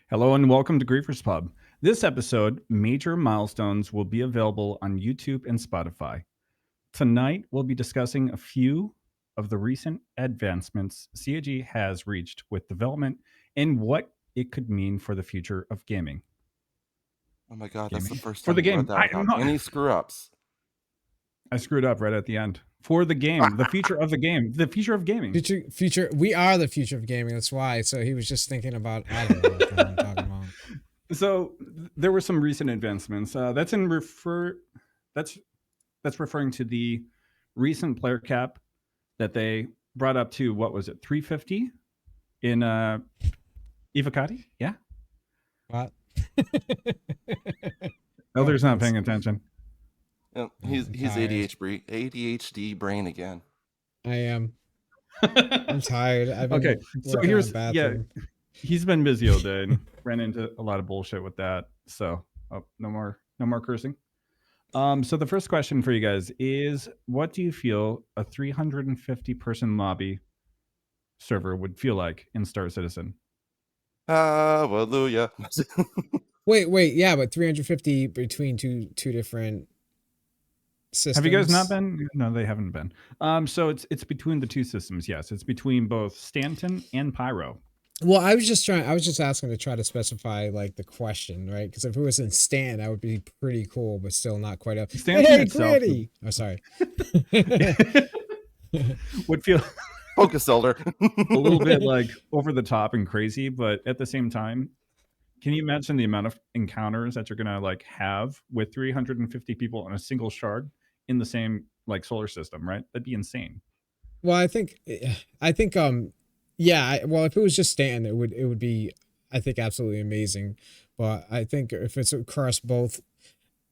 Hello and welcome to Griefers Pub. This episode, Major Milestones, will be available on YouTube and Spotify. Tonight, we'll be discussing a few of the recent advancements CAG has reached with development and what it could mean for the future of gaming. Oh my god, that's the first For time the you read game. that without any screw-ups. I screwed up right at the end. For the game, the future of the game, the future of gaming. Future. We are the future of gaming. That's why. So he was just thinking about adding what I'm talking about. So there were some recent advancements. That's referring to the recent player cap that they brought up to, what was it, 350 in Ivacati? Yeah. What? Elder's not paying attention. Yeah, he's ADHD brain again. I am. I'm tired. I've been Okay, so here's he's been busy all day and ran into a lot of bullshit with that. So no more cursing. So the first question for you guys is, what do you feel a 350 person lobby server would feel like in Star Citizen? Hallelujah. Wait, yeah, but 350 between two different systems. Have you guys not been? No, they haven't been. So it's between the two systems. Yes, it's between both Stanton and Pyro. Well, I was just asking to try to specify like the question, right? Because if it was in Stan, that would be pretty cool, but still not quite up. Hey, Gritty! Oh, sorry. Would feel Focus, Elder. a little bit like over the top and crazy, but at the same time, can you imagine the amount of encounters that you're gonna like have with 350 people on a single shard in the same like solar system, right? That'd be insane. Well, I think yeah, well, if it was just Stanton, it would be, I think, absolutely amazing. But I think if it's across both,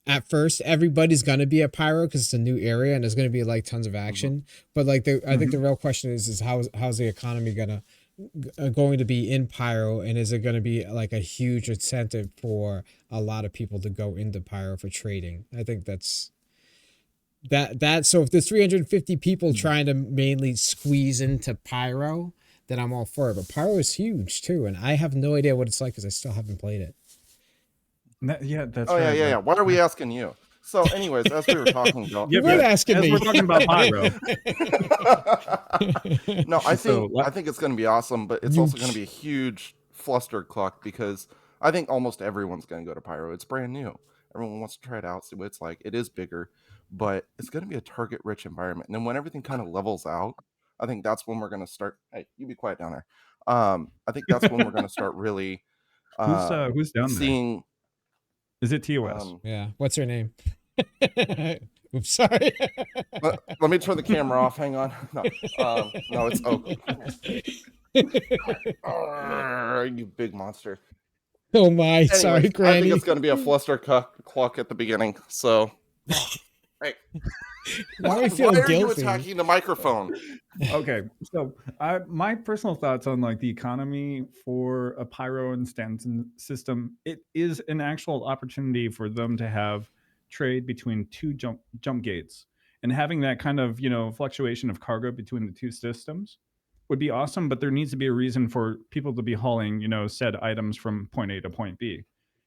at first everybody's gonna be at Pyro because it's a new area and there's gonna be like tons of action. Mm-hmm. But like I think the real question is how's the economy going to be in Pyro, and is it going to be like a huge incentive for a lot of people to go into Pyro for trading? I think that's that. So if there's 350 people trying to mainly squeeze into Pyro, then I'm all for it. But Pyro is huge too, and I have no idea what it's like because I still haven't played it. That's right. Yeah. Why are we asking you? So, anyways, as we were talking about, you weren't asking me. We're talking about Pyro. No, I think it's going to be awesome, but it's also going to be a huge flustercluck because I think almost everyone's going to go to Pyro. It's brand new. Everyone wants to try it out, see what it's like. It is bigger, but it's going to be a target-rich environment. And then when everything kind of levels out, I think that's when we're going to start. Hey, you be quiet down there. I think that's when we're going to start really who's down seeing. There? Is it TOS? Yeah. What's her name? Oops, sorry. let me turn the camera off. Hang on. No, it's Oak. You big monster. Oh my, anyways, sorry, Granny. I think it's going to be a fluster clock at the beginning. So, hey, why are you attacking the microphone? Okay, so my personal thoughts on like the economy for a Pyro and Stanton system, it is an actual opportunity for them to have trade between two jump gates, and having that kind of fluctuation of cargo between the two systems would be awesome. But there needs to be a reason for people to be hauling said items from point A to point B.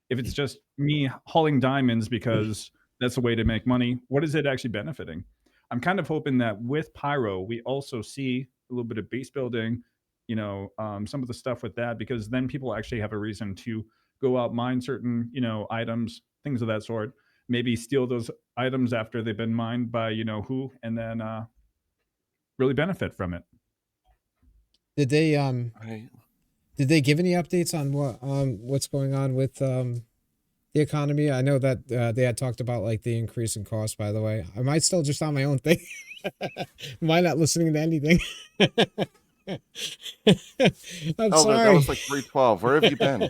If it's just me hauling diamonds because that's a way to make money, what is it actually benefiting? I'm kind of hoping that with Pyro, we also see a little bit of base building, some of the stuff with that, because then people actually have a reason to go out, mine certain, items, things of that sort, maybe steal those items after they've been mined by, who, and then really benefit from it. Did they give any updates on what's going on with the economy? I know that they had talked about like the increase in cost, by the way. Am I still just on my own thing? Am I not listening to anything? I'm sorry. That was like 312. Where have you been?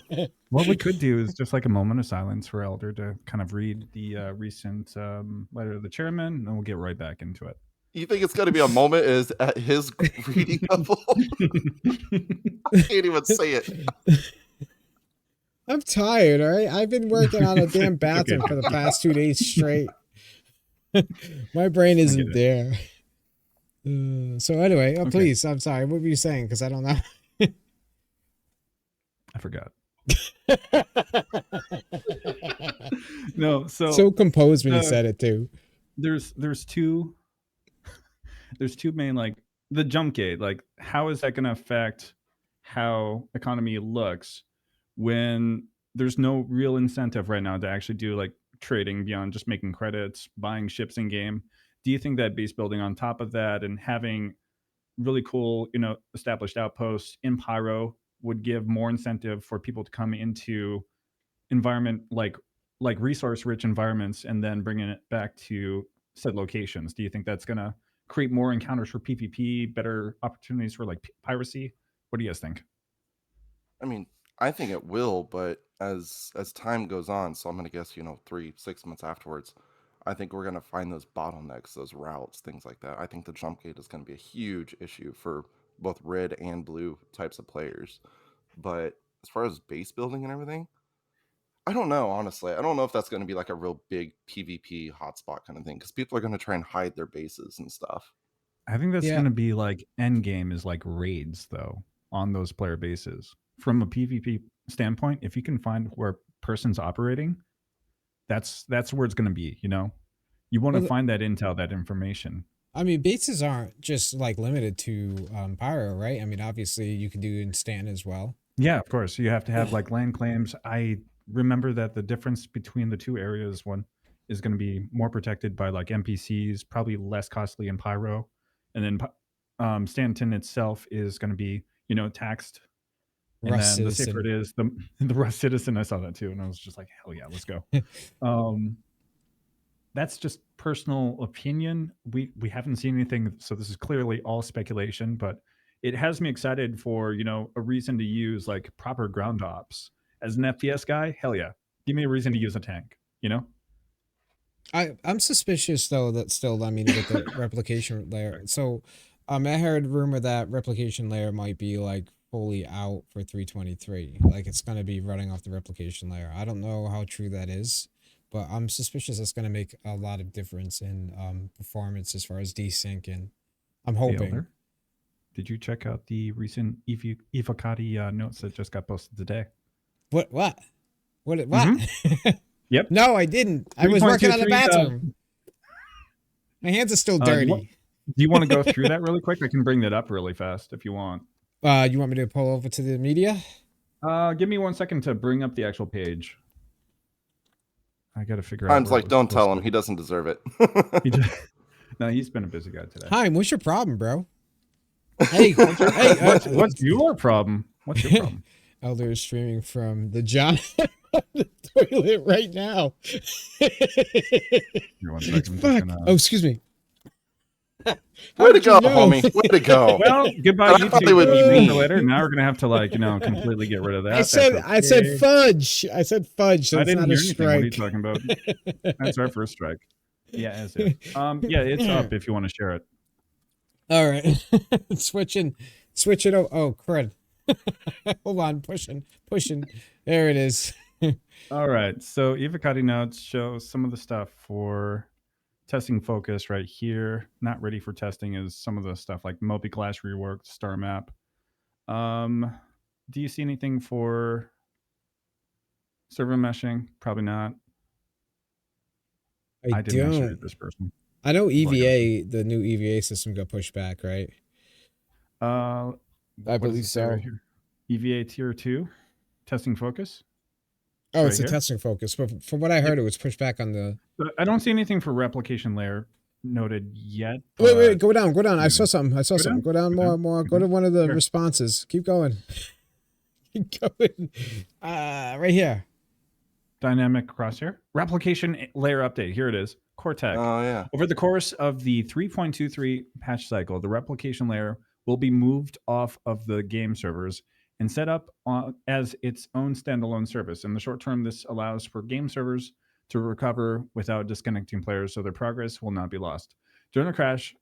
What we could do is just like a moment of silence for Elder to kind of read the recent letter of the chairman, and then we'll get right back into it. You think it's going to be a moment is at his reading level? I can't even say it. I'm tired, all right? I've been working on a damn bathroom for the past 2 days straight. My brain isn't there. So anyway, please, I'm sorry. What were you saying? Because I don't know. I forgot. No, So so composed when he the said it too. there's two main like the jump gate. Like, how is that going to affect how economy looks when there's no real incentive right now to actually do like trading beyond just making credits, buying ships in game? Do you think that base building on top of that and having really cool, established outposts in Pyro would give more incentive for people to come into environment like resource rich environments and then bringing it back to said locations? Do you think that's going to create more encounters for PvP, better opportunities for like piracy? What do you guys think? I mean, I think it will, but as time goes on, so I'm gonna guess, 3, 6 months afterwards, I think we're gonna find those bottlenecks, those routes, things like that. I think the jump gate is gonna be a huge issue for both red and blue types of players. But as far as base building and everything, I don't know, honestly. I don't know if that's gonna be like a real big PvP hotspot kind of thing, because people are gonna try and hide their bases and stuff. I think that's Yeah. going to be like end game is like raids though on those player bases. From a PvP standpoint, if you can find where a person's operating, that's where it's going to be, you know. You want to Well, find that intel, that information. I mean, bases aren't just like limited to Pyro, right? I mean, obviously you can do instant as well. Yeah, of course. You have to have like land claims. I remember that the difference between the two areas, one is going to be more protected by like NPCs, probably less costly in Pyro, and then Stanton itself is going to be taxed. And Rust then the safer it Citizen. is, the Rust Citizen. I saw that too, and I was just like, hell yeah, let's go. Um, that's just personal opinion. We haven't seen anything, so this is clearly all speculation, but it has me excited for a reason to use like proper ground ops. As an FPS guy, hell yeah, give me a reason to use a tank. You know, I'm suspicious though that still, I mean, with the replication layer. Sorry. So I heard rumor that replication layer might be like fully out for 323. Like it's gonna be running off the replication layer. I don't know how true that is, but I'm suspicious it's gonna make a lot of difference in performance as far as desync, and I'm Hey hoping. Elder, did you check out the recent Evocati notes that just got posted today? What what? Mm-hmm. Yep. No, I didn't. I was working on the 3.23. bathroom. My hands are still Do you want dirty. do you want to go through that really quick? I can bring that up really fast if you want. You want me to pull over to the media? Give me 1 second to bring up the actual page. I got to figure out Time's where it like, was don't tell him, posted. he doesn't deserve it. He just no, he's been a busy guy today. Hi, what's your problem, bro? Hey, What's your hey, what's your problem? What's your problem? Elder is streaming from the John the toilet right now. Here, 1 It's second. I'm just fuck. gonna. Oh, excuse me. How Way to did you go, know? homie. Way to go. Well, goodbye And I thought they YouTube. would That'll be be me for me. later. Now we're gonna have to like completely get rid of I that. That's said I said okay. fudge. I said fudge, so I it's didn't not a hear anything. What are you strike. talking about? That's our first strike. Yeah, as if. Yeah, it's up if you want to share it. All right. Switch it. Oh, crud. Hold on, pushing. There it is. All right. So Evocati notes show some of the stuff for testing focus right here. Not ready for testing is some of the stuff like Moby Clash reworked, Star Map. Do you see anything for server meshing? Probably not. I I didn't actually don't. read this person I know before I got on. EVA, the new EVA system got pushed back, right? Uh, I what does believe it say right so. here? EVA Tier 2, testing focus. It's Oh, right it's a here. testing focus. But from what I Yep. heard, it was pushed back on the. But I don't see anything for replication layer noted yet, Wait, but go down, go down. I maybe. saw something. I saw Go something. down. Go down Go more, down. more. Go Go to down. one of the Here. responses. Keep going. Keep going. Right here. Dynamic crosshair. Replication layer update. Here it is. Cortec. Oh, yeah. Over the course of the 3.23 patch cycle, the replication layer will be moved off of the game servers and set up as its own standalone service. In the short term, this allows for game servers to recover without disconnecting players, so their progress will not be lost. During a crash,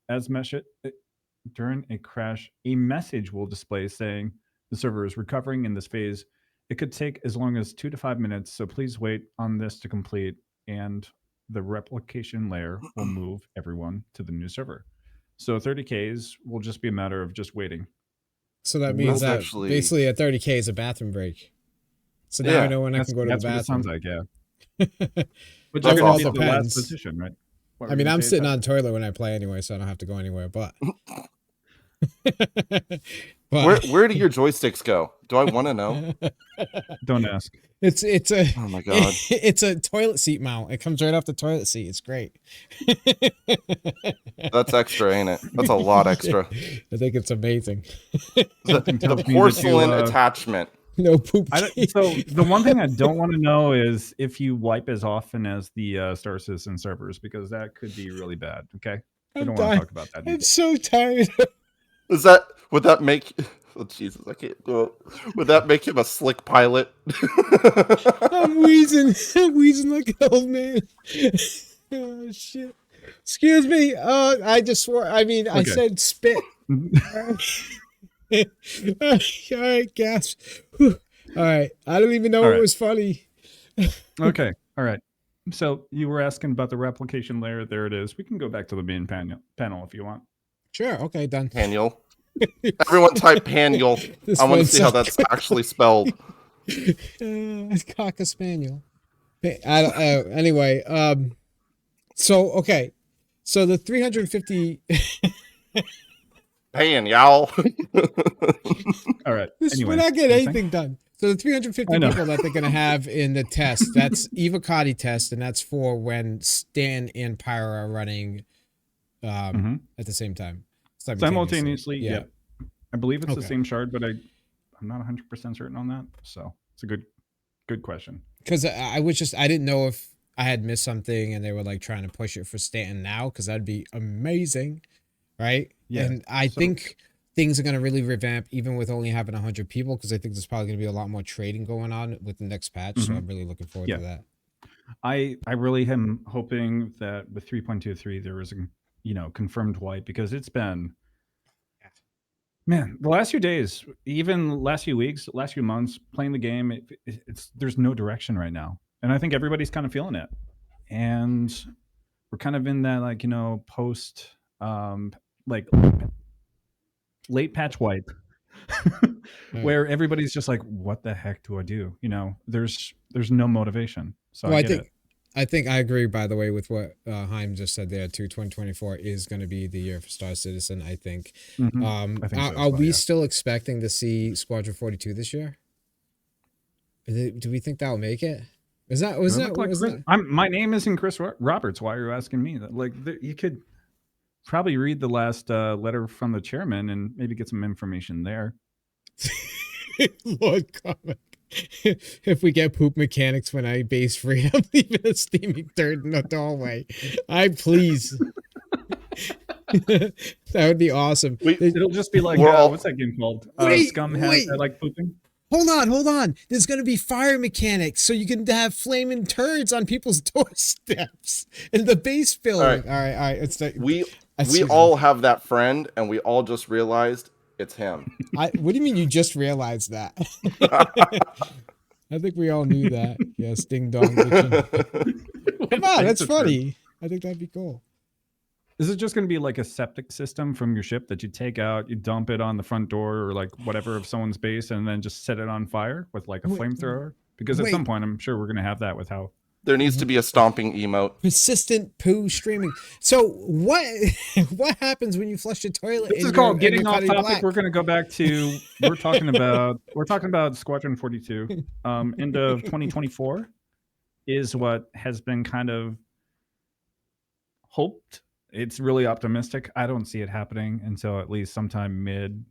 during a crash, a message will display saying the server is recovering in this phase. It could take as long as 2 to 5 minutes, so please wait on this to complete, and the replication layer will move everyone to the new server. So 30Ks will just be a matter of just waiting. So that means Will That's that actually basically a 30K is a bathroom break. So now I Yeah, know when I can go to the that's what it sounds bathroom. like, yeah. But I you're that's mean, gonna it be at awesome. the last depends. position, right? What I were you mean, gonna I'm say, sitting Tyler? on toilet when I play anyway, so I don't have to go anywhere. But Where do your joysticks go? Do I want to know? Don't ask. it's a Oh my god, it's a toilet seat mount. It comes right off the toilet seat. It's great. that's extra, ain't it? That's a lot Yeah, extra. I think it's amazing. Something The tells me that you, porcelain attachment. No poop. I don't so the one thing I don't wanna know is if you wipe as often as the, Star Citizen servers, because that could be really bad, okay? We I'm don't wanna dying. talk about that I'm either. so tired. Would that make oh Jesus, I can't do it. Would that make him a slick pilot? I'm wheezing. I'm wheezing like an old man. Oh shit. Excuse me. I just swore. I mean, I Okay. said spit. All right, gasp. Whew. All right. I don't even know what Alright. was funny. Okay. Alright. So, you were asking about the replication layer. There it is. We can go back to the main panel if you want. Sure. Okay, done. Paniel. Everyone type Paniel. This I want to one see how sounds that's actually spelled. cocker spaniel. I don't. Anyway. So okay. So the 350. Paying y'all. Alright. We're Anyway, not getting you were saying? anything done. So the 350 I know. people that they're gonna have in the test, that's Evocati test, and that's for when Stan and Pyro are running Mhm. at the same time. Simultaneously, Yeah. yep. I believe it's the Okay. same shard, but I'm not 100% certain on that. So, it's a good question. Because I was just I didn't know if I had missed something and they were like trying to push it for Stanton now, because that'd be amazing, right? Yeah. And I So think things are gonna really revamp even with only having 100 people, because I think there's probably gonna be a lot more trading going on with the next patch. So mhm. I'm really looking forward Yeah. to that. I really am hoping that with 3.23 there was a confirmed wipe, because it's been, man, the last few days, even last few weeks, last few months playing the game, it's there's no direction right now. And I think everybody's kind of feeling it. And we're kind of in that, post like late patch wipe Right. where everybody's just like, what the heck do I do? There's no motivation. So Well, I get it. I think I agree, by the way, with what Haim just said there, too. 2024 is going to be the year for Star Citizen, I think. I think so as Are well, we yeah. still expecting to see Squadron 42 this year? Do we think that'll make it? Was that, Do I look like was Chris? that? My name isn't Chris Roberts. Why are you asking me that? You could probably read the last letter from the chairman and maybe get some information there. Lord comic. If we get poop mechanics when I base free, I'm leaving a steaming turd in the doorway. Please. That would be awesome. It'll just be like We're all what's that game called? Wait, Scum has wait. I like pooping. Hold on. There's gonna be fire mechanics, so you can have flaming turds on people's doorsteps in the base building. All right. It's the, we all have that friend, and we all just realized it's him. What do you mean you just realized that? I think we all knew that. Yes, ding dong. Come on, that's funny. I think that'd be cool. Is it just going to be like a septic system from your ship that you take out, you dump it on the front door or like whatever of someone's base, and then just set it on fire with like a flamethrower? Because at some point, I'm sure we're going to have that with how. There needs to be a stomping emote. Persistent poo streaming. So what happens when you flush the toilet? This is called getting off topic. We're going to go back to we're talking about Squadron 42. End of 2024 is what has been kind of hoped. It's really optimistic. I don't see it happening until at least sometime mid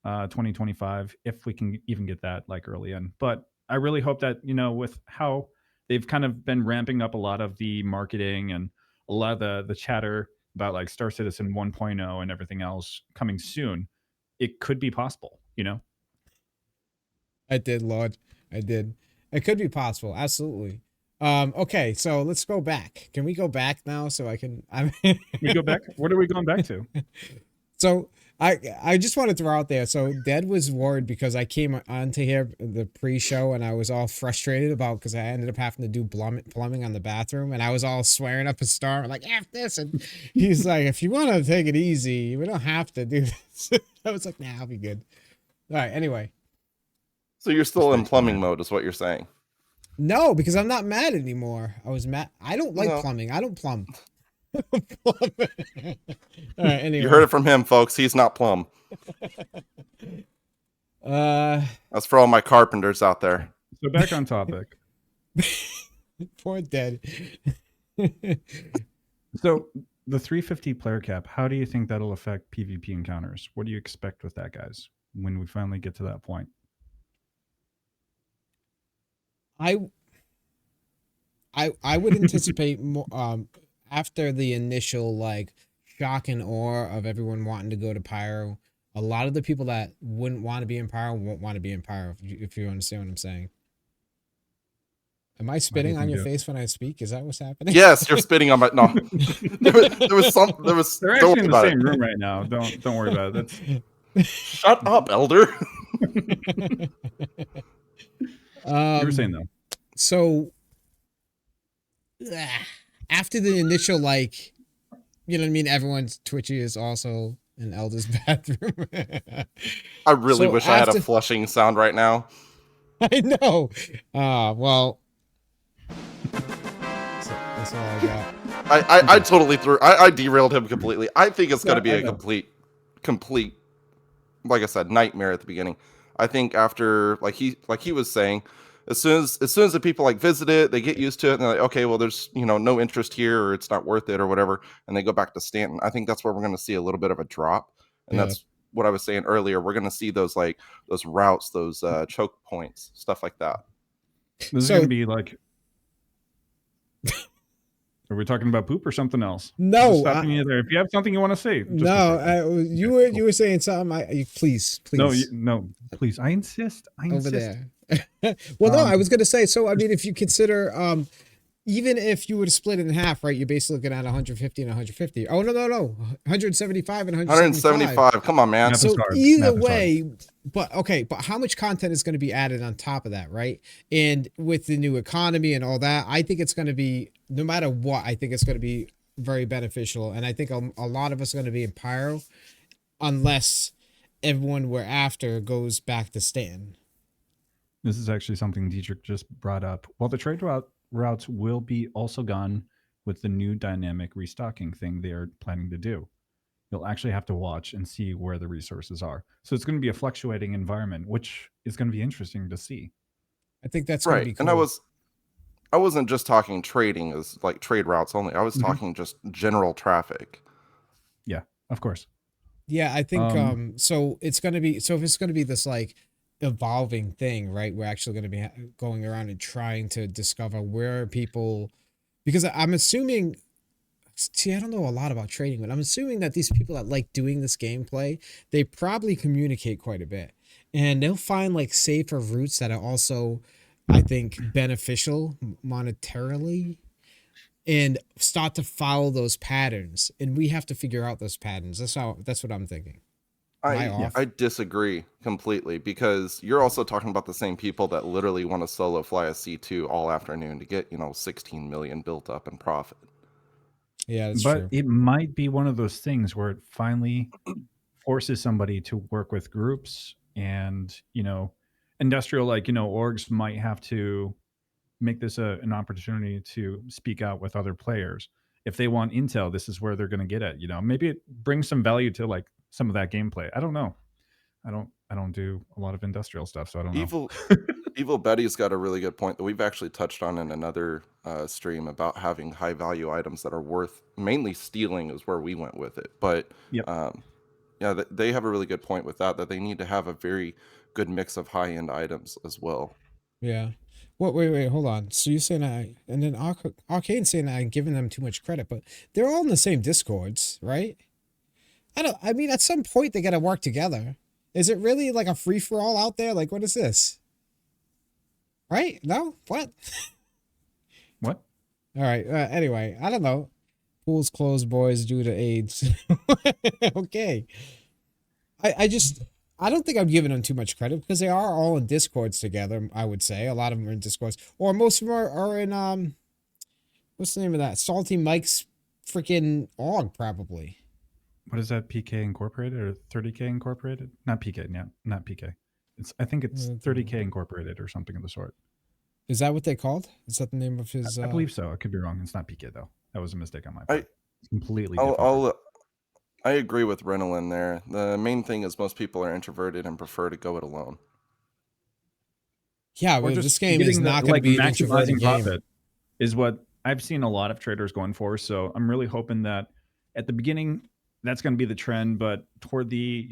2025, if we can even get that like early in. But I really hope that, with how they've kind of been ramping up a lot of the marketing and a lot of the chatter about like Star Citizen 1.0 and everything else coming soon, it could be possible. I did, Lord. I did. It could be possible. Absolutely. Okay, so let's go back. Can we go back now so I can We go back? What are we going back to? So I just want to throw out there. So Dad was worried because I came onto here the pre-show and I was all frustrated about because I ended up having to do plumbing on the bathroom and I was all swearing up a storm like F this, and he's like, if you want to take it easy, we don't have to do this. I was like, nah, I'll be good. All right. Anyway. So you're Just still to in plumbing expand. mode, is what you're saying? No, because I'm not mad anymore. I was mad. I don't like No, plumbing. I don't plumb. All right. you heard Anyway, it from him, folks. He's not plumb. uh, That's for all my carpenters out there. So back on topic. poor dead. So the 350 player cap, how do you think that'll affect PvP encounters? What do you expect with that, guys, when we finally get to that point? I I would anticipate more after the initial like shock and awe of everyone wanting to go to Pyro. A lot of the people that wouldn't want to be in Pyro won't want to be in Pyro. If you understand what I'm saying. Am I Why do you spitting on think your that? face when I speak? Is that what's happening? Yes, you're spitting on my no. There was some. There was. They're Don't actually in worry the about same it. room right now. Don't worry about it. Shut up, Elder. You were saying um. though. So after the initial like, you know what I mean. Everyone's Twitchy is also in Elder's bathroom. I really So wish I had a after flushing sound right now. I know. Well, that's all I got. I Okay. totally threw. I derailed him completely. I think it's going Yeah, to be I a know. complete, like I said, nightmare at the beginning. I think after like he was saying, as soon as the people like visit it, they get used to it, and they're like, okay, well, there's no interest here, or it's not worth it, or whatever, and they go back to Stanton. I think that's where we're going to see a little bit of a drop, and Yeah. that's what I was saying earlier. We're going to see those routes, those choke points, stuff like that. This is going to So be like, are we talking about poop or something else? Just no, stopping you there. If you have something you want to say, just go for no. it, man. You Okay, were cool. saying something. Please, No, please, no, please. I insist. I over insist. there. Well, no, Um, I was gonna say. So I mean, if you consider even if you were to split it in half, right, you're basically looking at 150 and 150. Oh no, 175 and 175. 175. Come on, man. math is So hard. either Math is hard. way, but okay, but how much content is going to be added on top of that, right? And with the new economy and all that, I think it's going to be no matter what. I think it's going to be very beneficial, and I think a lot of us are going to be in Pyro unless everyone we're after goes back to Stanton. This is actually something Dietrich just brought up. While the routes will be also gone with the new dynamic restocking thing they are planning to do, you'll actually have to watch and see where the resources are. So it's going to be a fluctuating environment, which is going to be interesting to see. I think that's going to Right. be And cool. I wasn't just talking trading as like trade routes only. I was Hmm. talking just general traffic. Yeah, of course. Yeah, I think Um, so it's going to be so if it's going to be this like evolving thing, right? We're actually going to be going around and trying to discover where people because I'm assuming see, I don't know a lot about trading, but I'm assuming that these people that like doing this gameplay, they probably communicate quite a bit. And they'll find like safer routes that are also I think beneficial monetarily and start to follow those patterns. And we have to figure out those patterns. That's what I'm thinking. Am I I yeah. off? I disagree completely because you're also talking about the same people that literally want to solo fly a C2 all afternoon to get, 16 million built up in profit. Yeah, that's But true. it might be one of those things where it finally forces somebody to work with groups and, industrial, like, orgs might have to make this an opportunity to speak out with other players. If they want intel, this is where they're going to get it. Maybe it brings some value to like some of that gameplay. I don't know. I don't do a lot of industrial stuff, so I don't know. Evil Evil Betty's got a really good point that we've actually touched on in another stream about having high value items that are worth mainly stealing is where we went with it. But Yep. um, yeah, they have a really good point with that they need to have a very good mix of high end items as well. Yeah. What? Wait. Hold on. So you saying and then Arcane saying I'm giving them too much credit, but they're all in the same discords, right? I don't. I mean, at some point they got to work together. Is it really like a free for all out there? Like, what is this? Right? No. What? What? All right. Anyway, I don't know. Pools closed, boys due to AIDS. Okay. I just I don't think I'm giving them too much credit because they are all in discords together. I would say a lot of them are in discords, or most of them are in what's the name of that? Salty Mike's freaking org probably. What is that? PK Incorporated or 30K Incorporated? Not PK. Yeah, not PK. I think it's Uh, 30K Incorporated or something of the sort. Is that what they called? Is that the name of his? I believe so. I could be wrong. It's not PK though. That was a mistake on my I part. It's a completely I'll, different group. I'll I agree with Renelin there. The main thing is most people are introverted and prefer to go it alone. Yeah, Or but just this game is getting the not going to like be an introverted maximizing game. profit is what I've seen a lot of traders going for. So I'm really hoping that at the beginning that's going to be the trend, but toward the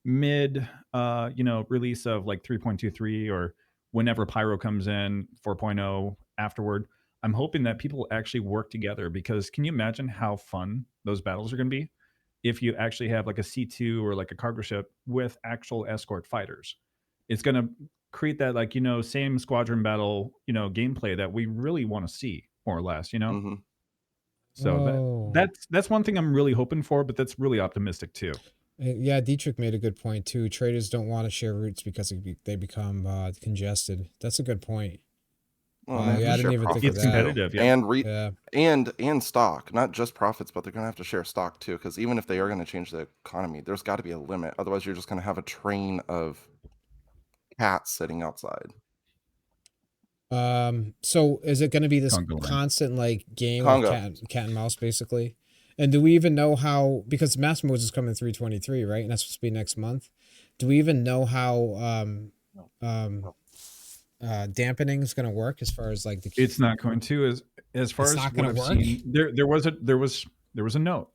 mid release of like 3.23 or whenever Pyro comes in 4.0 afterward, I'm hoping that people actually work together because can you imagine how fun those battles are going to be if you actually have like a C2 or like a cargo ship with actual escort fighters? It's going to create that like same squadron battle gameplay that we really want to see more or less. Hmm. So Oh, that's one thing I'm really hoping for, but that's really optimistic too. yeah. Dietrich made a good point too. Traders don't want to share routes because they become congested. That's a good point. Well, they have Yeah, to I didn't share even think of It's profits that. too, competitive, yeah. and Yeah. and stock, not just profits, but they're gonna have to share stock too. Because even if they are gonna change the economy, there's got to be a limit. Otherwise, you're just gonna have a train of cats sitting outside. So is it going to be this Congo line. constant like game of Congo, cat and mouse basically? And do we even know how? Because Master Modes is coming 323, right? And that's supposed to be next month. Do we even know how um dampening is going to work as far as like the? It's not going to as far It's as not going what to I've work. seen. There was a note.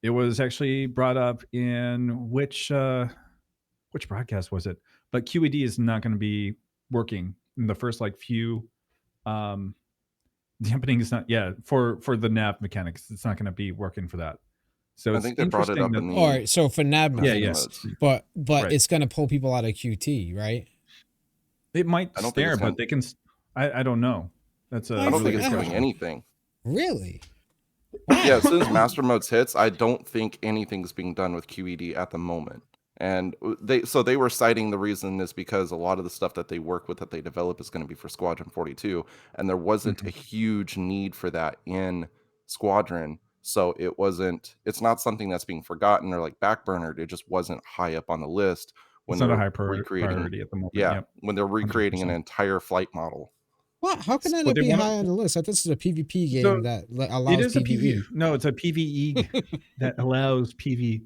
It was actually brought up in which broadcast was it? But QED is not going to be working in the first like few um dampening is not for the nav mechanics. It's not going to be working for that. So I it's think they brought it interesting up that in All the right. So for NAB yeah, custom yeah, mechanics, modes. but right. it's going to pull people out of QT, right? It might I don't think snare, it's gonna. but they can. I don't know. That's I a I don't really think good it's doing forgot. question. anything. Really? Yeah, as Wow. soon as Master Modes hits, I don't think anything's being done with QED at the moment. And they were citing the reason is because a lot of the stuff that they work with that they develop is going to be for Squadron 42, and there wasn't a Mhm. huge need for that in Squadron. So it's not something that's being forgotten or like backburnered. It just wasn't high up on the list when It's not a they're high recreating. priority at the moment. Yeah, Yep, when they're recreating an 100%. entire flight model. What? How can that What not they be want high on to the list? I thought this is a PvP so game that it allows is a PV. PvE. No, it's a PVE that allows PvP.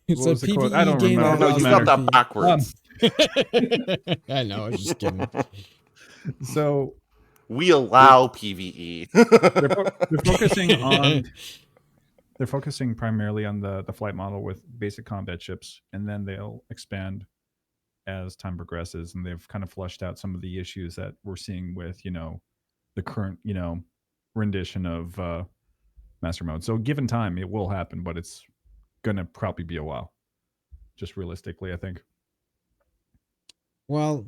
It's What a was the quote? I PvE don't game No, that remember. It no, doesn't allows you got matter. that PvP. backwards. I know. I was just kidding. So We it, allow PvE. they're focusing on they're focusing primarily on the flight model with basic combat ships, and then they'll expand as time progresses. And they've kind of flushed out some of the issues that we're seeing with the current rendition of master mode. So given time, it will happen, but it's gonna probably be a while. Just realistically, I think. Well,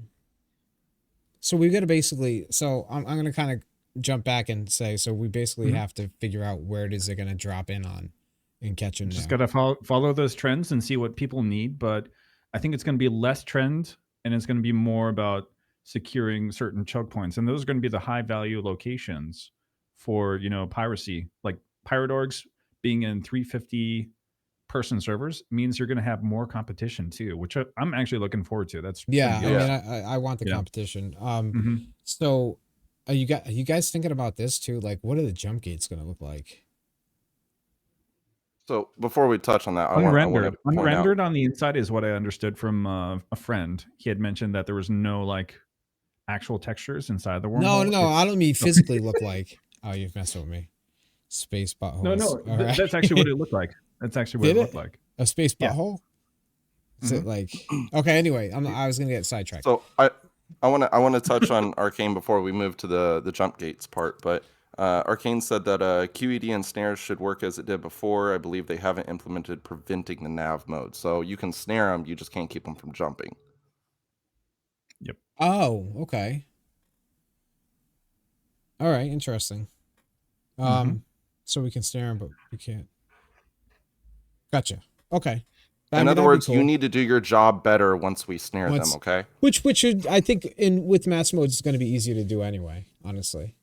so we got to basically. So I'm gonna kind of jump back and say. So we basically Mhm. have to figure out where it is they're gonna drop in on, and catch them Just there. gotta follow those trends and see what people need. But I think it's gonna be less trend, and it's gonna be more about securing certain choke points, and those are gonna be the high value locations for piracy. Like pirate orgs being in 350 person servers means you're gonna have more competition too, which I'm actually looking forward to. That's gonna Yeah, be I mean, Yeah. awesome. I want the Yeah. competition. Hmm. So are you guys thinking about this too? Like, what are the jump gates gonna look like? So before we touch on that, I want to point out. Unrendered on the inside is what I understood from a friend. He had mentioned that there was no like actual textures inside the No, no, wormhole. no. I It's don't mean physically look like. Oh, you've messed with me. Space no, buttholes. no. All right. That's actually what it looked like. That's actually what Did it looked it? like. A space Yeah. butthole? Is it Hmm. like okay? Anyway, Y- I was gonna get sidetracked. So I want to touch on Arcane before we move to the jump gates part, but Arcane said that QED and snares should work as it did before. I believe they haven't implemented preventing the nav mode, so you can snare them, you just can't keep them from jumping. Yep. Oh, okay. All right, interesting. Hmm. Um, so we can snare him, but we can't. Gotcha. Okay. I In mean, other that'd be words, you cool. need to do your job better once we snare them. Once, Okay. which should I think in with mass modes is going to be easier to do anyway. Honestly,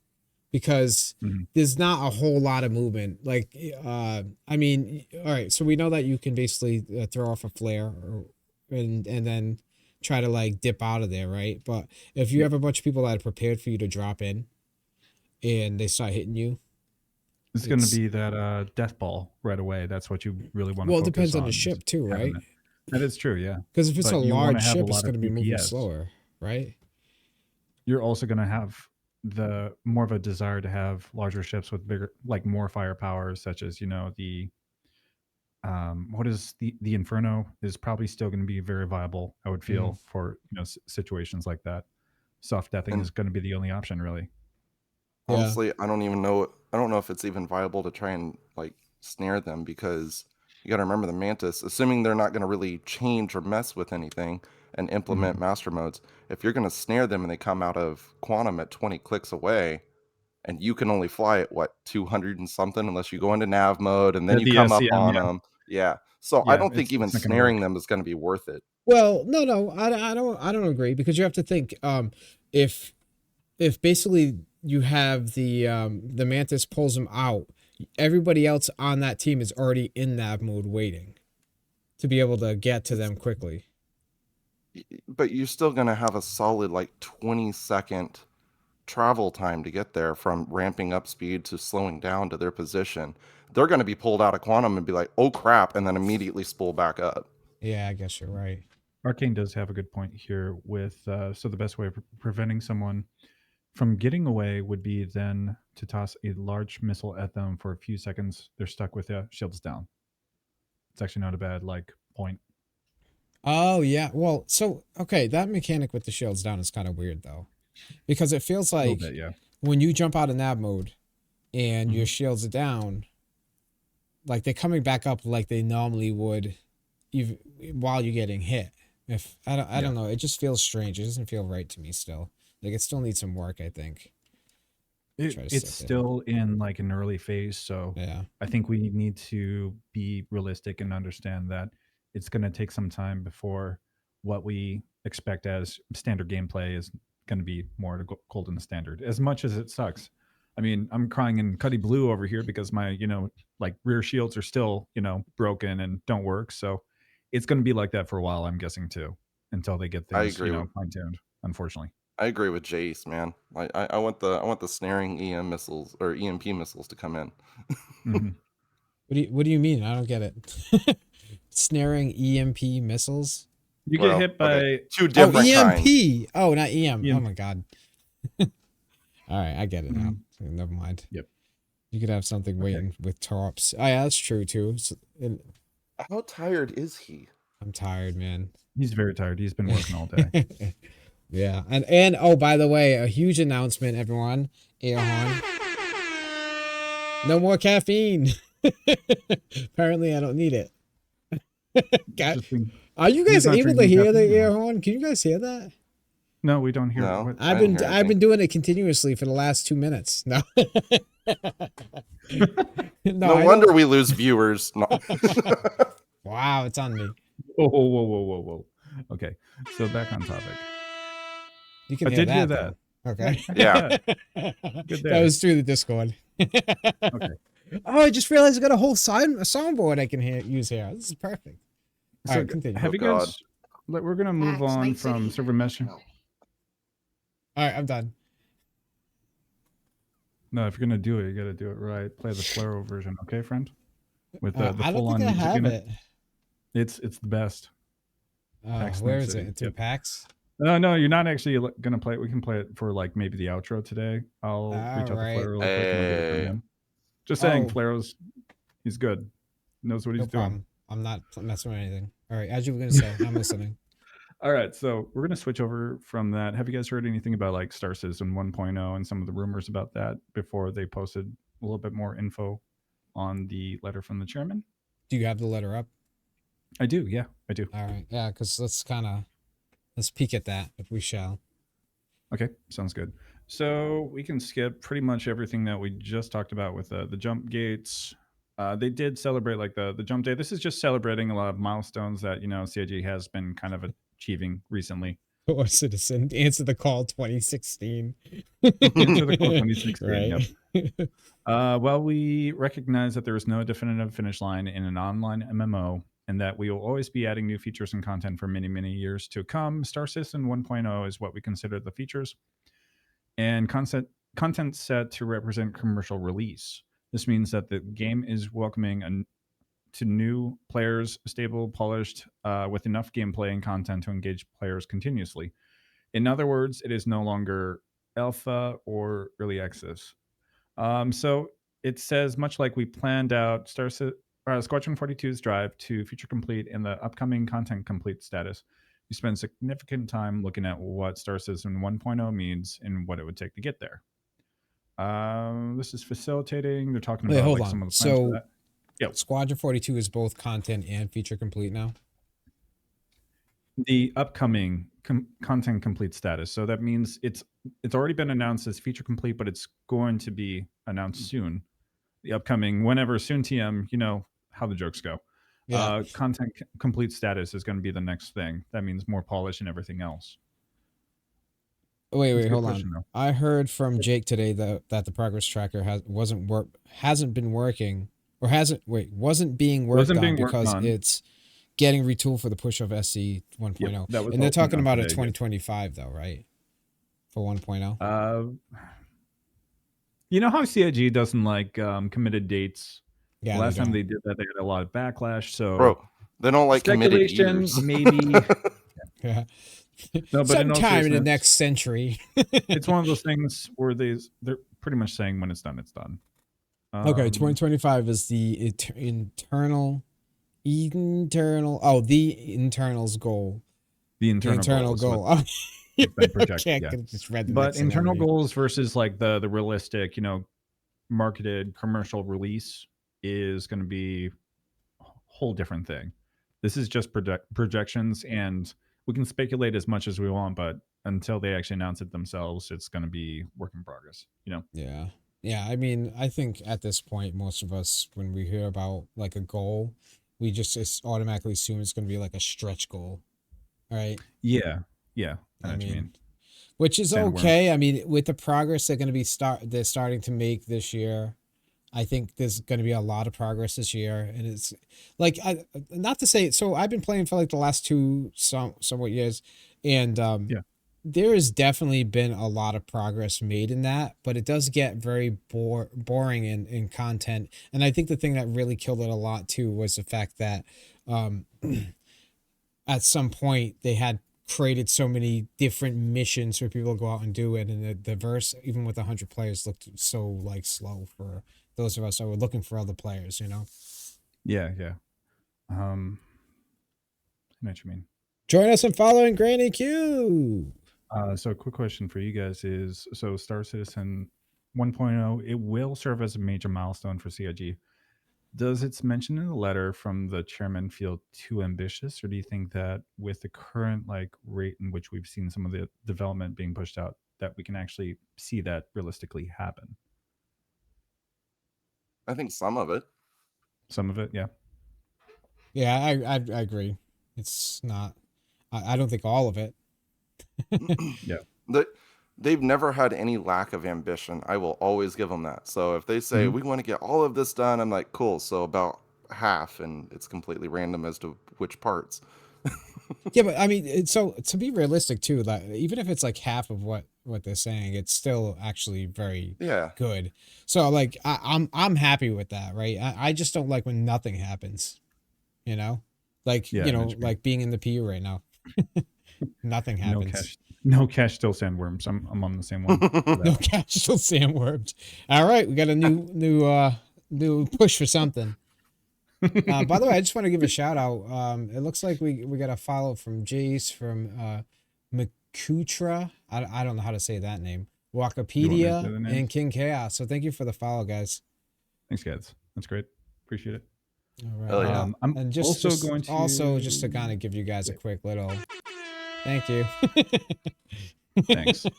because Hmm. there's not a whole lot of movement. Like, I mean, all right. So we know that you can basically throw off a flare, or and then try to like dip out of there, right? But if you Yeah, have a bunch of people that are prepared for you to drop in and they start hitting you, it's going to it's be that death ball right away. That's what you really want to well, it focus depends on the on. Is ship too, having right? that. That is true, yeah. Because if it's a But you want to large have a ship, it's lot of going to be moving DPS. slower, right? You're also going to have the more of a desire to have larger ships with bigger, like more firepower, such as the what is the Inferno is probably still going to be very viable. I would Mm, feel for situations like that. Soft deathing And is going to be the only option, really. yeah. honestly, I don't even know. I don't know if it's even viable to try and like snare them because you got to remember the Mantis. Assuming they're not going to really change or mess with anything and implement Mhm. master modes, if you're going to snare them and they come out of quantum at 20 clicks away, and you can only fly at what 200 and something unless you go into nav mode and then you The come up SCM, on yeah, them. Yeah. So I yeah, don't think even it's not going to snaring work. them is going to be worth it. Well, no, I don't agree because you have to think if if basically you have the mantis pulls them out, everybody else on that team is already in nav mode waiting to be able to get to It's, them quickly. but you're still going to have a solid like 20-second travel time to get there from ramping up speed to slowing down to their position. They're going to be pulled out of quantum and be like, "Oh crap," and then immediately spool back up. Yeah, I guess you're right. Arcane does have a good point here with so the best way of preventing someone from getting away would be then to toss a large missile at them for a few seconds. They're stuck with shields down. It's actually not a bad like point. Oh yeah. Well, so okay, that mechanic with the shields down is kind of weird though, because it feels A little like bit, yeah. when you jump out of nav mode and your Hmm. shields are down, like they're coming back up like they normally would, even while you're getting hit. If I Yeah. don't know, it just feels strange. It doesn't feel right to me still. Like it still needs some work, I think. Try to It's stick it. still in like an early phase, so Yeah. I think we need to be realistic and understand that it's going to take some time before what we expect as standard gameplay is going to be more to golden standard. As much as it sucks, I mean, I'm crying in Cuddy Blue over here because my like rear shields are still broken and don't work. So it's going to be like that for a while, I'm guessing too, until they get I things agree with fine tuned. Unfortunately. I agree with Jace, man. I want the snaring EM missiles or EMP missiles to come in. Hmm. What do you mean? I don't get it. Snaring EMP missiles? You get Well, hit okay, by two Oh, different kinds. EMP. Oh, not EM. Oh EMP. my god. All right, I get it now. Mhm. Never mind. Yep. You could have something Okay. waiting with torps. Oh yeah, that's true too. And How tired is he? I'm tired, man. He's very tired. He's been working all day. Yeah, and oh, by the way, a huge announcement, everyone. Air horn. No more caffeine. Apparently, I don't need it. God, Interesting. are you He's guys not able to drinking hear the caffeine air anymore. horn? Can you guys hear that? No, we don't hear No, what. I didn't hear I've anything. been doing it continuously for the last 2 minutes. No, no, No I don't. wonder we lose viewers. No. Wow, it's on me. Whoa, whoa, whoa, whoa, whoa, whoa. Okay, so back on topic. You can I hear did hear that that. though. Okay. I heard Yeah, that. Good That there. was through the Discord. Okay. Oh, I just realized I got a whole a soundboard I can use here. This is perfect. All So right, continue. oh have you god. guys? We're gonna move on from server mesh. All right, I'm done. No, if you're gonna do it, you gotta do it right. Play the Flaro version, okay, friend? With the I don't full think on I music have in it. it. It's the best. Where Excellent is city. it? Through Yep. PAX? No, you're not actually gonna play it. We can play it for like maybe the outro today. I'll All reach out to right. Flare really quick and I'll get it from Hey, him. Just saying, Oh, Flaro's he's good. Knows what no he's doing. problem. I'm not messing with anything. All right, as you were gonna say, I'm listening. All right, so we're gonna switch over from that. Have you guys heard anything about like Star Citizen 1.0 and some of the rumors about that before they posted a little bit more info on the letter from the chairman? Do you have the letter up? I do, yeah, I do. All right, yeah, because let's peek at that if we shall. Okay, sounds good. So we can skip pretty much everything that we just talked about with the jump gates. They did celebrate like the jump day. This is just celebrating a lot of milestones that CIG has been kind of achieving recently. Or citizen answer the call 2016. Answer the call 2016. Yep. Right. Well, we recognize that there is no definitive finish line in an online MMO, and that we will always be adding new features and content for many, many years to come. Star Citizen 1.0 is what we consider the features, and content set to represent commercial release. This means that the game is welcoming to new players, stable, polished, with enough gameplay and content to engage players continuously. In other words, it is no longer alpha or early access. So it says, much like we planned out Squadron 42's drive to feature complete and the upcoming content complete status, we spend significant time looking at what Star Citizen 1.0 means and what it would take to get there. This is facilitating. They're talking Wait, about hold like on. some of the plans for So that. Yep. Squadron 42 is both content and feature complete now? The upcoming content complete status. So that means it's already been announced as feature complete, but it's going to be announced soon. The upcoming whenever soon TM, you know how the jokes go. Yeah. Content complete status is going to be the next thing. That means more polish and everything else. Wait, That's wait, a good hold on. question though. I heard from Jake today that the progress tracker hasn't been working, or wasn't being worked Wasn't on being worked because on. it's getting retooled for the push of SC Yep, 1.0. that was And they're all sent talking out about a today. Yep. 2025 though, right? For 1.0. You know how CIG doesn't like committed dates. Yeah, they Last time don't. they did that, they had a lot of backlash. So Bro, they don't like committed speculation, years. maybe. Yeah. No, but in all Sometime in the seriousness, next century. it's one of those things where they're pretty much saying when it's done, it's done. Okay, Um, 2025 is the the internals goal. the The internal internal goals, goal. what's been Okay, projected, I yeah. could have just read the But next internal scenario. goals versus like the realistic, marketed commercial release is going to be a whole different thing. This is just projections, and we can speculate as much as we want, but until they actually announce it themselves, it's going to be work in progress. Yeah. Yeah, I mean, I think at this point, most of us, when we hear about like a goal, we just automatically assume it's going to be like a stretch goal, right? Yeah, yeah, I know I what you mean, mean. which is Sandworm. okay. I mean, with the progress they're starting to make this year, I think there's going to be a lot of progress this year, and it's like not to say. So I've been playing for like the last somewhat years, and Yeah, there has definitely been a lot of progress made in that, but it does get very boring in content. And I think the thing that really killed it a lot too was the fact that um, at some point they had created so many different missions for people to go out and do it, and the verse, even with 100 players, looked so like slow for those of us that were looking for other players. yeah, yeah. I know what you mean. Join us in following Granny Q. So a quick question for you guys is, so Star Citizen 1.0, it will serve as a major milestone for CIG. Does its mention in the letter from the chairman feel too ambitious, or do you think that with the current like rate in which we've seen some of the development being pushed out, that we can actually see that realistically happen? I think some of it. Some of it, yeah. Yeah, I agree. It's not. I don't think all of it. Yeah. That they've never had any lack of ambition. I will always give them that. So if they say Hmm. we want to get all of this done, I'm like, cool. So about half, and it's completely random as to which parts. Yeah, but I mean, so to be realistic too, that even if it's like half of what they're saying, it's still actually very Yeah. good. So like, I'm happy with that, right? I just don't like when nothing happens, you know, like Yeah, I know what you mean. like being in the PU right now, nothing No happens. cash, no cash, still sandworms. I'm on the same one for No that. cash, still sandwormed. All right, we got a new push for something. By the way, I just want to give a shout out. It looks like we got a follow from Jace from Makutra. I don't know how to say that name. You want me to say Wikipedia the and names? King Chaos. So thank you for the follow, guys. Thanks, guys. That's great. Appreciate it. All right, Hell yeah. I'm and also going just to to. kind of give you guys a Yeah, quick little thank you. thanks. So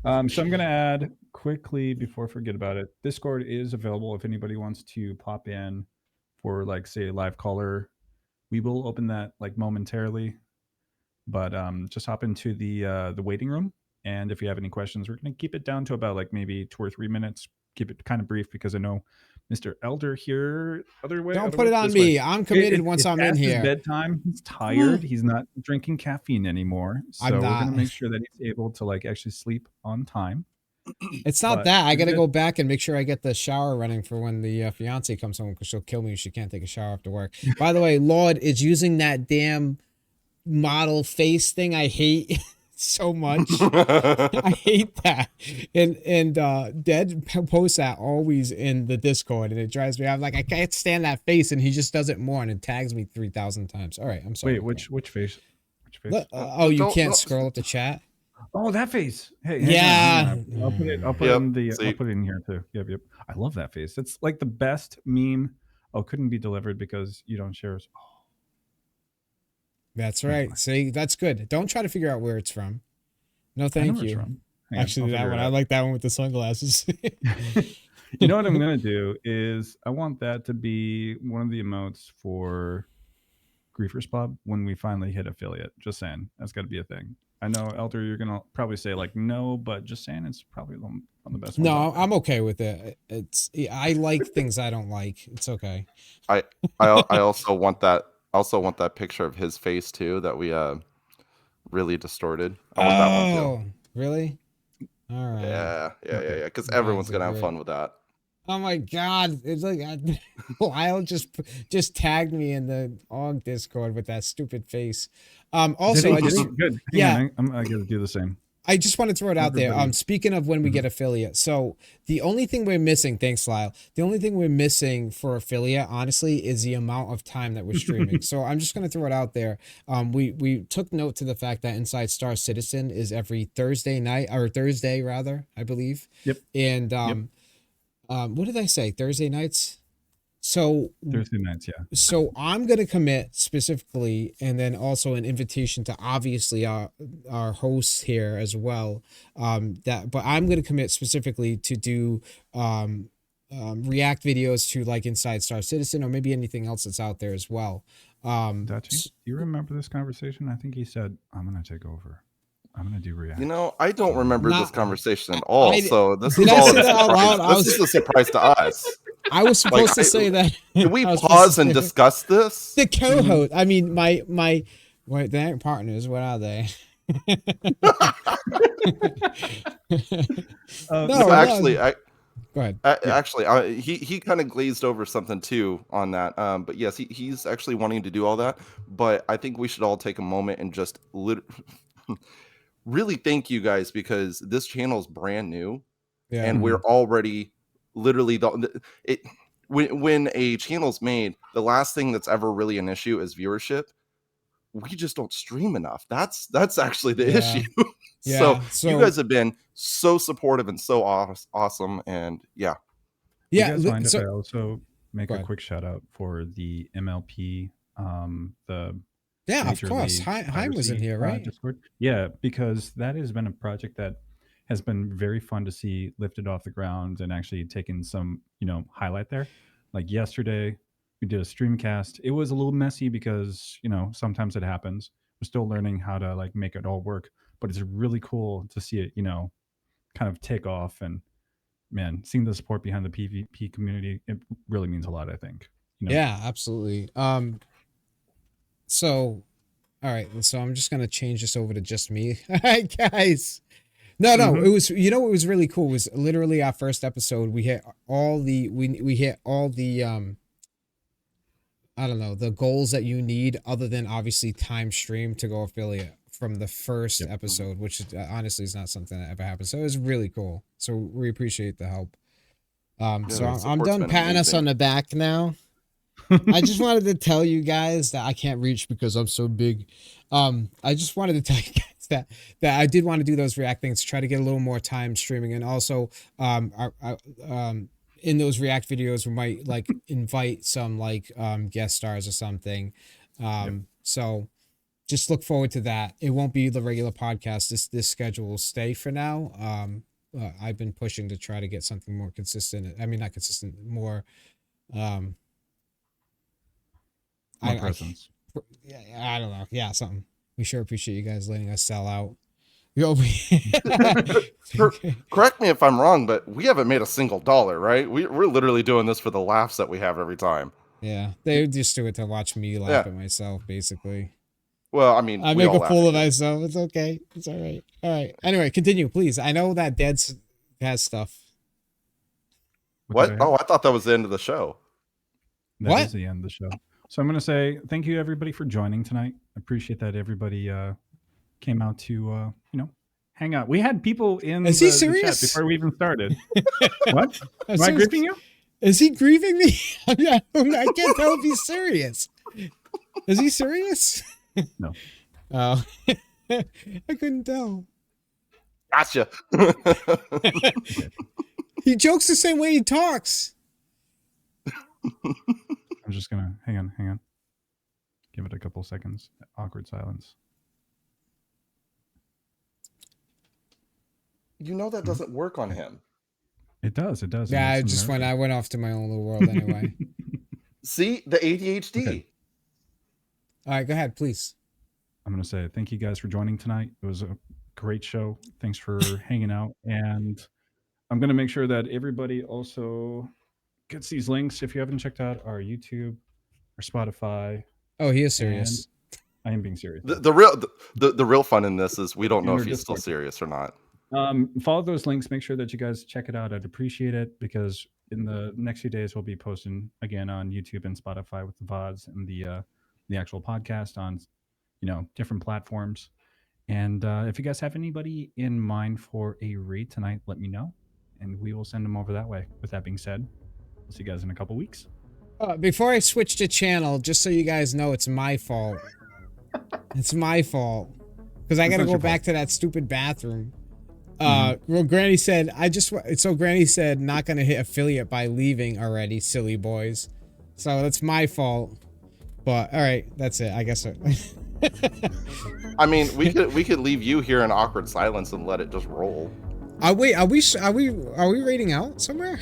I'm going to add quickly before I forget about it. Discord is available if anybody wants to pop in for like say a live caller. We will open that like momentarily, but just hop into the waiting room. And if you have any questions, we're going to keep it down to about like maybe 2 or 3 minutes keep it kind of brief because I know Mr. Elder here Don't put otherwise it on this way. me. I'm committed once It's I'm in past his here. bedtime. He's tired. He's not drinking caffeine anymore. I'm So we're gonna not. make sure that he's able to like actually sleep on time. It's not But that. I it's got to good. go back and make sure I get the shower running for when the fiance comes home because she'll kill me if she can't take a shower after work. By the way, Lord is using that damn model face thing. I hate so much. I hate that. And Dad posts that always in the Discord, and it drives me. I'm like, I can't stand that face, and he just does it more, and it tags me 3,000 times. All right, I'm Wait, sorry. which face? Which face? Oh, you Don't, can't don't. scroll up the chat. Oh, that face. Hey, hang Yeah. on. I'll put it Yep. in the I'll See, put it in here too. Yep. I love that face. It's like the best meme. Oh, couldn't be delivered because you don't share. Oh, That's anyway, right. See, that's good. Don't try to figure out where it's from. No, I know thank where it's you. from. Hang on, I'll Actually, that figure one. it I out. like that one with the sunglasses. You know what I'm gonna do is I want that to be one of the emotes for Griefers Pub when we finally hit affiliate. Just saying, that's got to be a thing. I know, Elder, you're gonna probably say like no, but just saying it's probably one of the best ones out No, there. I'm okay with it. I like things I don't like. It's okay. I I also want that. Also want that picture of his face too that we really distorted. I want that one too. Oh, really? All right. Yeah. Okay. Because You everyone's guys are gonna have great. fun with that. Oh my god! It's like Lyle just tagged me in the OG Discord with that stupid face. Did Also, he? I Did he? just Good. Hang on. yeah, I gotta do the same. I just want to throw it out there. Everybody. Speaking of when we Mhm. get affiliate, so the only thing we're missing, thanks, Lyle. The only thing we're missing for affiliate, honestly, is the amount of time that we're streaming. So I'm just gonna throw it out there. We took note to the fact that Inside Star Citizen is every Thursday night or Thursday rather, I believe. Yep. And Yep. what did I say? Thursday nights. So Thursday nights. Yeah. so I'm going to commit specifically, and then also an invitation to obviously our hosts here as well. But I'm going to commit specifically to do react videos to like Inside Star Citizen or maybe anything else that's out there as well. Dachi, do you remember this conversation? I think he said, "I'm gonna take over. I'm gonna do You reacts." know, I don't remember this Not conversation I, at all. I So this did is I all of say a that out surprise. loud? This is a surprise to us. I was Like, supposed to say that. can we I was supposed to pause and say discuss this? the co-host. I mean, my wait, they aren't partners. What are they? No, No, no. actually, Go ahead. Yeah, actually, he kind of glazed over something too on that. But yes, he's actually wanting to do all that. But I think we should all take a moment and just really thank you guys because this channel is brand new Yeah. and we're already literally it when a channel's made, the last thing that's ever really an issue is viewership. We just don't stream enough. That's actually the Yeah. issue. So Yeah. you So guys have been so supportive and so awesome, and yeah, do you yeah. guys mind if So I also make go a ahead. quick shout out for the MLP, the Yeah, of Major course. League Heim was in Piracy here, right? Discord? Yeah, because that has been a project that has been very fun to see lifted off the ground and actually taken some, highlight there. Like yesterday, we did a streamcast. It was a little messy because, sometimes it happens. We're still learning how to like make it all work, but it's really cool to see it, kind of take off and man, seeing the support behind the PvP community, it really means a lot, I think. Yeah, absolutely. So all right, so I'm just gonna change this over to just me. All right, guys. No, Hmm. it was what was really cool was literally our first episode. We hit all the we hit all the I don't know, the goals that you need other than obviously time stream to go affiliate from the first Yep. episode, which honestly is not something that ever happened. So it was really cool. So we appreciate the help. yeah, So the I'm support's done been patting us on amazing. the back now. I just wanted to tell you guys that I can't reach because I'm so big. I just wanted to tell you guys that I did want to do those React things, try to get a little more time streaming, and also in those React videos we might like invite some like guest stars or something. Yep. So just look forward to that. It won't be the regular podcast. This schedule will stay for now. I've been pushing to try to get something more consistent. I mean, not consistent, more. Um, More I presence. yeah, I don't know. Yeah, something. We sure appreciate you guys letting us sell out. Yo, Correct me if I'm wrong, but we haven't made a single dollar, right? We're literally doing this for the laughs that we have every time. yeah, they just do it to watch me laugh Yeah. at myself, basically. Well, I mean, I we make all a laugh fool at of you. myself. It's okay. It's all right. All right. Anyway, continue, please. I know that Dead's has stuff. What did What? I Oh, have? I thought that was the end of the show. That is What? the end of the show. So I'm going to say thank you everybody for joining tonight. I appreciate that everybody came out to hang out. We had people in Is he the chat serious? before we even started. What? I'm Am I serious. griefing you? Is he grieving me? I can't tell if he's serious. Is he serious? No. Oh, I couldn't tell. Gotcha. Okay. He jokes the same way he talks. I'm just going to hang on. Give it a couple seconds. Awkward silence. You know that doesn't work on him. It does. It does. Yeah, I went off to my own little world anyway. See the ADHD. Okay. All right, go ahead, please. I'm going to say thank you guys for joining tonight. It was a great show. Thanks for hanging out. And I'm going to make sure that everybody also gets these links if you haven't checked out our YouTube or Spotify. Oh, he is And serious. I am being serious. The real fun in this is we don't know And if our he's still Discord. serious or not. Follow those links. Make sure that you guys check it out. I'd appreciate it because in the next few days we'll be posting again on YouTube and Spotify with the VODs and the actual podcast on different platforms. And if you guys have anybody in mind for a raid tonight, let me know, and we will send them over that way. With that being said, we'll see you guys in a couple weeks. Before I switch to channel, just so you guys know, it's my fault. It's my fault because I got to go back to that stupid bathroom. Well, Granny said, Granny said, not going to hit affiliate by leaving already, silly boys. So that's my fault. But all right, that's it. I guess. I mean, we could leave you here in awkward silence and let it just roll. Are we raiding out somewhere?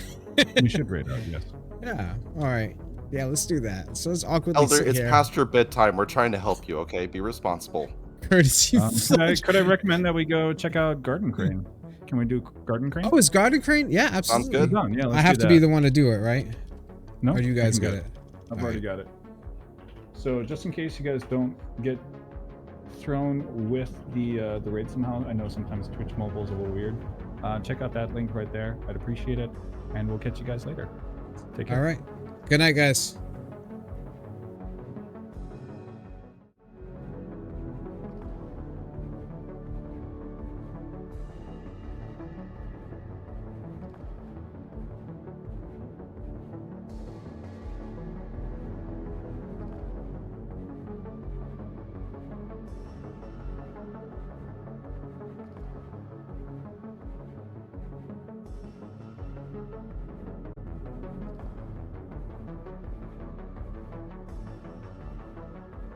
We should raid out, yes. Yeah. All right. Yeah, let's do that. So it's awkwardly Elder, sit it's here. past your bedtime. We're trying to help you, okay? Be responsible. Courtesy. Could I recommend that we go check out Garden Crane? Can we do Garden Crane? Oh, is Garden Crane? Yeah, Sounds absolutely. good. Yeah, I have to be the one to do it, right? No, Or do you guys I can got go. it? I've already got it. So just in case you guys don't get thrown with the raid somehow, I know sometimes Twitch Mobile is a little weird. Check out that link right there. I'd appreciate it, and we'll catch you guys later. Take care. All right. Good night, guys.